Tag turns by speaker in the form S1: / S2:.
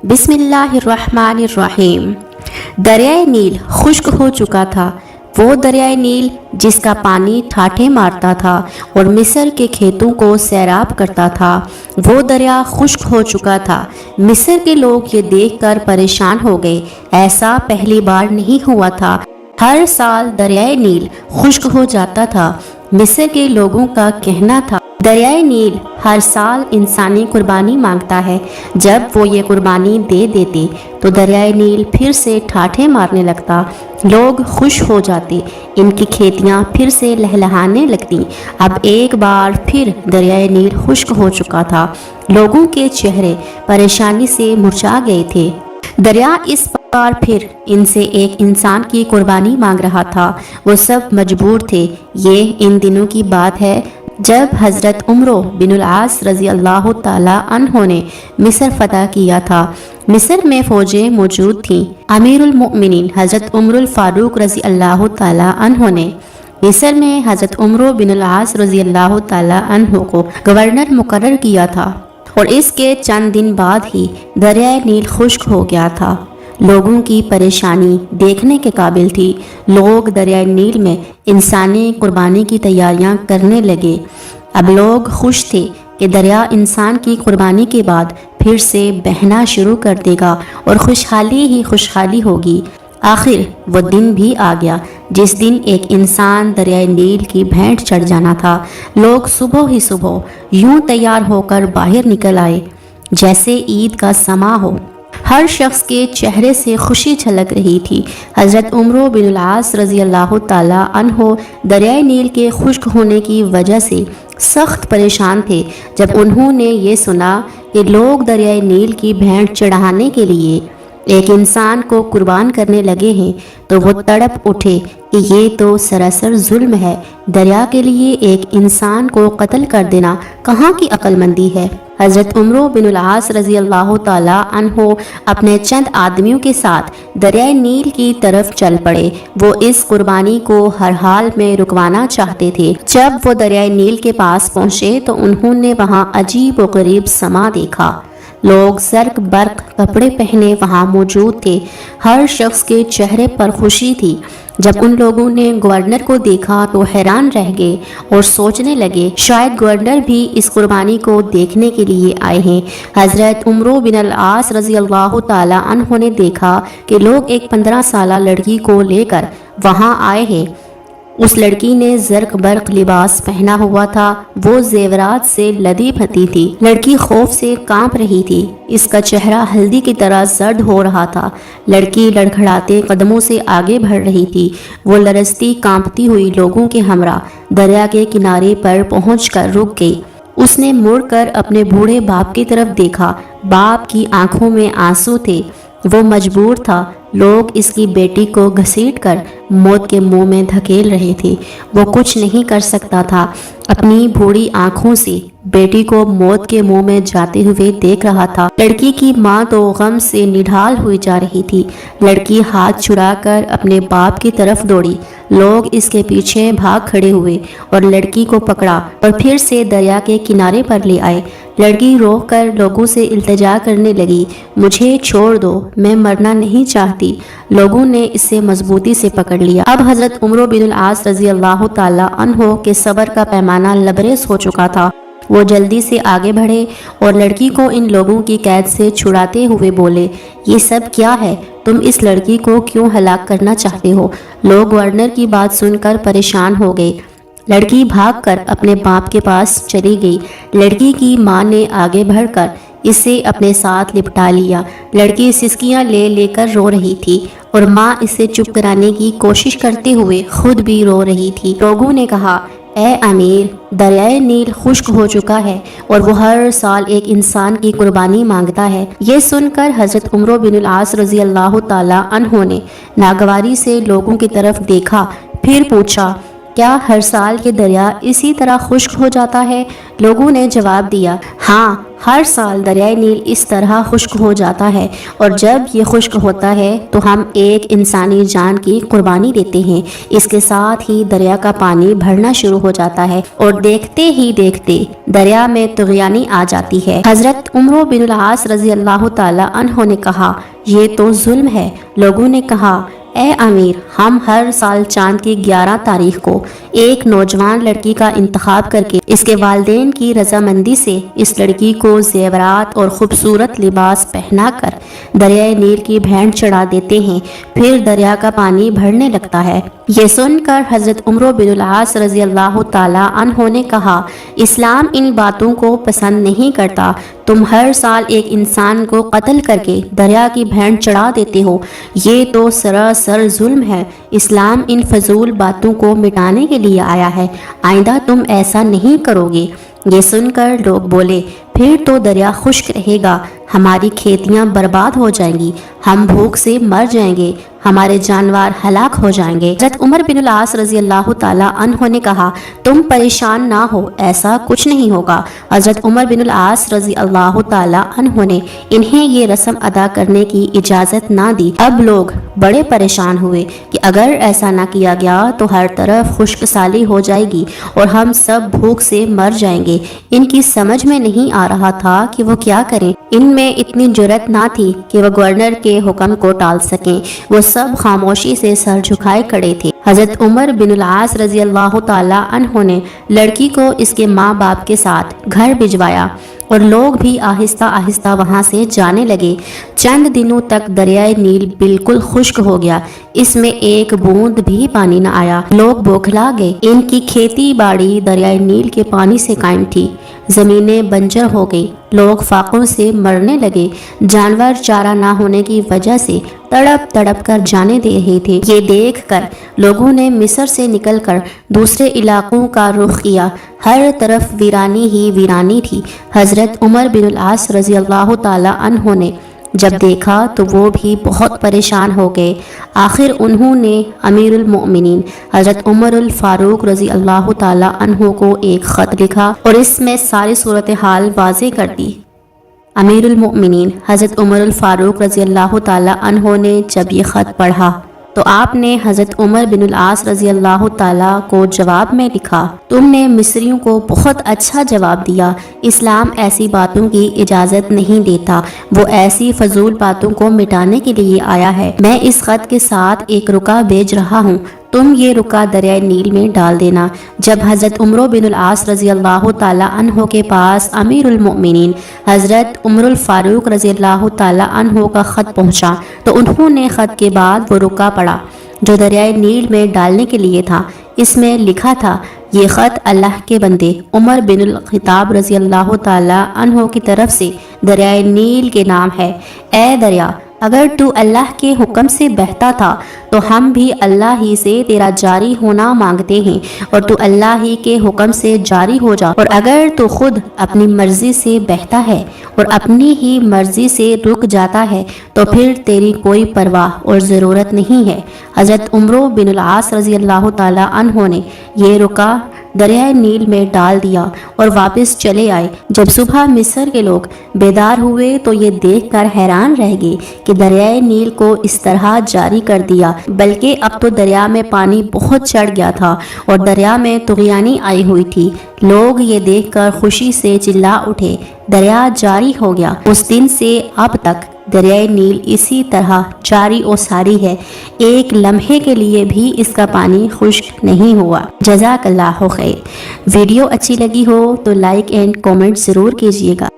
S1: بسم اللہ الرحمن الرحیم۔ دریائے نیل خشک ہو چکا تھا، وہ دریائے نیل جس کا پانی ٹھاٹھیں مارتا تھا اور مصر کے کھیتوں کو سیراب کرتا تھا، وہ دریا خشک ہو چکا تھا۔ مصر کے لوگ یہ دیکھ کر پریشان ہو گئے، ایسا پہلی بار نہیں ہوا تھا۔ ہر سال دریائے نیل خشک ہو جاتا تھا۔ مصر کے لوگوں کا کہنا تھا دریائے نیل ہر سال انسانی قربانی مانگتا ہے، جب وہ یہ قربانی دے دیتے تو دریائے نیل پھر سے ٹھاٹھیں مارنے لگتا، لوگ خوش ہو جاتے، ان کی کھیتیاں پھر سے لہلہانے لگتی۔ اب ایک بار پھر دریائے نیل خشک ہو چکا تھا، لوگوں کے چہرے پریشانی سے مرجھا گئے تھے۔ دریا اس بار پھر ان سے ایک انسان کی قربانی مانگ رہا تھا، وہ سب مجبور تھے۔ یہ ان دنوں کی بات ہے جب حضرت عمرو بن العاص رضی اللہ تعالیٰ عنہ نے مصر فتح کیا تھا۔ مصر میں فوجیں موجود تھیں۔ امیر المؤمنین حضرت عمر الفاروق رضی اللہ تعالیٰ عنہ نے مصر میں حضرت عمرو بن العاص رضی اللہ تعالیٰ عنہ کو گورنر مقرر کیا تھا، اور اس کے چند دن بعد ہی دریائے نیل خشک ہو گیا تھا۔ لوگوں کی پریشانی دیکھنے کے قابل تھی۔ لوگ دریائے نیل میں انسانی قربانی کی تیاریاں کرنے لگے۔ اب لوگ خوش تھے کہ دریا انسان کی قربانی کے بعد پھر سے بہنا شروع کر دے گا اور خوشحالی ہی خوشحالی ہوگی۔ آخر وہ دن بھی آ گیا جس دن ایک انسان دریائے نیل کی بھینٹ چڑھ جانا تھا۔ لوگ صبح ہی صبح یوں تیار ہو کر باہر نکل آئے جیسے عید کا سماں ہو۔ ہر شخص کے چہرے سے خوشی جھلک رہی تھی۔ حضرت عمرو بن العاص رضی اللہ تعالیٰ عنہ دریائے نیل کے خشک ہونے کی وجہ سے سخت پریشان تھے۔ جب انہوں نے یہ سنا کہ لوگ دریائے نیل کی بھینٹ چڑھانے کے لیے ایک انسان کو قربان کرنے لگے ہیں تو وہ تڑپ اٹھے کہ یہ تو سراسر ظلم ہے۔ دریا کے لیے ایک انسان کو قتل کر دینا کہاں کی عقل مندی ہے۔ حضرت عمرو بن العاص رضی اللہ تعالیٰ عنہ اپنے چند آدمیوں کے ساتھ دریائے نیل کی طرف چل پڑے۔ وہ اس قربانی کو ہر حال میں رکوانا چاہتے تھے۔ جب وہ دریائے نیل کے پاس پہنچے تو انہوں نے وہاں عجیب و غریب سماں دیکھا۔ لوگ زرق برق کپڑے پہنے وہاں موجود تھے۔ ہر شخص کے چہرے پر خوشی تھی۔ جب ان لوگوں نے گورنر کو دیکھا تو حیران رہ گئے اور سوچنے لگے شاید گورنر بھی اس قربانی کو دیکھنے کے لیے آئے ہیں۔ حضرت عمرو بن العاص رضی اللہ تعالیٰ عنہ نے دیکھا کہ لوگ ایک 15 سالہ لڑکی کو لے کر وہاں آئے ہیں۔ اس لڑکی نے زرق برق لباس پہنا ہوا تھا، وہ زیورات سے لدی پھتی تھی۔ لڑکی خوف سے کانپ رہی تھی، اس کا چہرہ ہلدی کی طرح زرد ہو رہا تھا۔ لڑکی لڑکھڑاتے قدموں سے آگے بڑھ رہی تھی۔ وہ لرزتی کانپتی ہوئی لوگوں کے ہمراہ دریا کے کنارے پر پہنچ کر رک گئی۔ اس نے مڑ کر اپنے بوڑھے باپ کی طرف دیکھا۔ باپ کی آنکھوں میں آنسو تھے، وہ مجبور تھا۔ لوگ اس کی بیٹی کو گھسیٹ کر موت کے منہ میں دھکیل رہے تھے۔ وہ کچھ نہیں کر سکتا تھا، اپنی بوڑھی آنکھوں سے بیٹی کو موت کے منہ میں جاتے ہوئے دیکھ رہا تھا۔ لڑکی کی ماں تو غم سے نڈھال ہوئی جا رہی تھی۔ لڑکی ہاتھ چھڑا کر اپنے باپ کی طرف دوڑی۔ لوگ اس کے پیچھے بھاگ کھڑے ہوئے اور لڑکی کو پکڑا اور پھر سے دریا کے کنارے پر لے آئے۔ لڑکی رو کر لوگوں سے التجا کرنے لگی، مجھے چھوڑ دو، میں مرنا نہیں چاہتی۔ لوگوں نے اسے مضبوطی سے پکڑ لیا۔ اب حضرت عمرو بن العاص رضی اللہ تعالیٰ عنہ کے صبر کا پیمانہ لبریز ہو چکا تھا۔ وہ جلدی سے آگے بڑھے اور لڑکی کو ان لوگوں کی قید سے چھڑاتے ہوئے بولے، یہ سب کیا ہے؟ تم اس لڑکی کو کیوں ہلاک کرنا چاہتے ہو؟ لوگ گورنر کی بات سن کر پریشان ہو گئے۔ لڑکی بھاگ کر اپنے باپ کے پاس چلی گئی۔ لڑکی کی ماں نے آگے بڑھ کر اسے اپنے ساتھ لپٹا لیا۔ لڑکی سسکیاں لے لے کر رو رہی تھی اور ماں اسے چپ کرانے کی کوشش کرتے ہوئے خود بھی رو رہی تھی۔ لوگوں نے کہا، اے امیر، دریائے نیل خشک ہو چکا ہے اور وہ ہر سال ایک انسان کی قربانی مانگتا ہے۔ یہ سن کر حضرت عمرو بن العاص رضی اللہ تعالیٰ عنہ نے ناگواری سے لوگوں کی طرف دیکھا، پھر پوچھا، کیا ہر سال یہ دریا اسی طرح خشک ہو جاتا ہے؟ لوگوں نے جواب دیا، ہاں، ہر سال دریائے نیل اس طرح خشک ہو جاتا ہے، اور جب یہ خشک ہوتا ہے تو ہم ایک انسانی جان کی قربانی دیتے ہیں۔ اس کے ساتھ ہی دریا کا پانی بڑھنا شروع ہو جاتا ہے اور دیکھتے ہی دیکھتے دریا میں طغیانی آ جاتی ہے۔ حضرت عمرو بن العاص رضی اللہ تعالی عنہ نے کہا، یہ تو ظلم ہے۔ لوگوں نے کہا، اے امیر، ہم ہر سال چاند کی 11 تاریخ کو ایک نوجوان لڑکی کا انتخاب کر کے اس کے والدین کی رضامندی سے اس لڑکی کو زیورات اور خوبصورت لباس پہنا کر دریائے نیل کی بھینٹ چڑھا دیتے ہیں، پھر دریا کا پانی بڑھنے لگتا ہے۔ یہ سن کر حضرت عمرو بن العاص رضی اللہ تعالی عنہ نے کہا، اسلام ان باتوں کو پسند نہیں کرتا۔ تم ہر سال ایک انسان کو قتل کر کے دریا کی بھینٹ چڑھا دیتے ہو، یہ تو سراسر ظلم ہے۔ اسلام ان فضول باتوں کو مٹانے کے لیے آیا ہے، آئندہ تم ایسا نہیں کرو گے۔ یہ سن کر لوگ بولے، پھر تو دریا خشک رہے گا، ہماری کھیتیاں برباد ہو جائیں گی، ہم بھوک سے مر جائیں گے، ہمارے جانور ہلاک ہو جائیں گے۔ حضرت عمر بن العاص رضی اللہ تعالی عنہ نے کہا، تم پریشان نہ ہو، ایسا کچھ نہیں ہوگا۔ حضرت عمر بن العاص رضی اللہ تعالی عنہ نے انہیں یہ رسم ادا کرنے کی اجازت نہ دی۔ اب لوگ بڑے پریشان ہوئے کہ اگر ایسا نہ کیا گیا تو ہر طرف خشک سالی ہو جائے گی اور ہم سب بھوک سے مر جائیں گے۔ ان کی سمجھ میں نہیں آ رہا تھا کہ وہ کیا کریں۔ ان میں اتنی جرأت نہ تھی کہ وہ گورنر کے حکم کو ٹال سکیں، وہ سب خاموشی سے سر جھکائے کھڑے تھے۔ حضرت عمر بن العاص رضی اللہ تعالی عنہ نے لڑکی کو اس کے ماں باپ کے ساتھ گھر بھجوایا اور لوگ بھی آہستہ آہستہ وہاں سے جانے لگے۔ چند دنوں تک دریائے نیل بالکل خشک ہو گیا، اس میں ایک بوند بھی پانی نہ آیا۔ لوگ بوکھلا گئے، ان کی کھیتی باڑی دریائے نیل کے پانی سے قائم تھی، زمینیں بنجر ہو گئی، لوگ فاقوں سے مرنے لگے، جانور چارہ نہ ہونے کی وجہ سے تڑپ تڑپ کر جانے دے رہے تھے۔ یہ دیکھ کر لوگوں نے مصر سے نکل کر دوسرے علاقوں کا رخ کیا، ہر طرف ویرانی ہی ویرانی تھی۔ حضرت عمر بن العاص رضی اللہ تعالی عنہ نے جب دیکھا تو وہ بھی بہت پریشان ہو گئے۔ آخر انہوں نے امیر المؤمنین حضرت عمر الفاروق رضی اللہ تعالی عنہ کو ایک خط لکھا اور اس میں ساری صورتحال واضح کر دی۔ امیر المؤمنین حضرت عمر الفاروق رضی اللہ تعالی عنہ نے جب یہ خط پڑھا تو آپ نے حضرت عمر بن العاص رضی اللہ تعالیٰ کو جواب میں لکھا، تم نے مصریوں کو بہت اچھا جواب دیا، اسلام ایسی باتوں کی اجازت نہیں دیتا، وہ ایسی فضول باتوں کو مٹانے کے لیے آیا ہے۔ میں اس خط کے ساتھ ایک رکا بھیج رہا ہوں، تم یہ رکا دریائے نیل میں ڈال دینا۔ جب حضرت عمرو بن العاص رضی اللہ تعالی عنہ کے پاس امیر المؤمنین حضرت عمر الفاروق رضی اللہ تعالی عنہ کا خط پہنچا تو انہوں نے خط کے بعد وہ رکا پڑھا جو دریائے نیل میں ڈالنے کے لیے تھا۔ اس میں لکھا تھا، یہ خط اللہ کے بندے عمر بن الخطاب رضی اللہ تعالی عنہ کی طرف سے دریائے نیل کے نام ہے۔ اے دریا، اگر تو اللہ کے حکم سے بہتا تھا تو ہم بھی اللہ ہی سے تیرا جاری ہونا مانگتے ہیں، اور تو اللہ ہی کے حکم سے جاری ہو جا، اور اگر تو خود اپنی مرضی سے بہتا ہے اور اپنی ہی مرضی سے رک جاتا ہے تو پھر تیری کوئی پرواہ اور ضرورت نہیں ہے۔ حضرت عمرو بن العاص رضی اللہ تعالی عنہ نے یہ رکا دریائے نیل میں ڈال دیا اور واپس چلے آئے۔ جب صبح مصر کے لوگ بیدار ہوئے تو یہ دیکھ کر حیران رہ گئے کہ دریائے نیل کو اس طرح جاری کر دیا، بلکہ اب تو دریا میں پانی بہت چڑھ گیا تھا اور دریا میں طغیانی آئی ہوئی تھی۔ لوگ یہ دیکھ کر خوشی سے چلا اٹھے، دریا جاری ہو گیا۔ اس دن سے اب تک دریائے نیل اسی طرح جاری و ساری ہے، ایک لمحے کے لیے بھی اس کا پانی خشک نہیں ہوا۔ جزاک اللہ خیر۔ ویڈیو اچھی لگی ہو تو لائک اینڈ کامنٹ ضرور کیجیے گا۔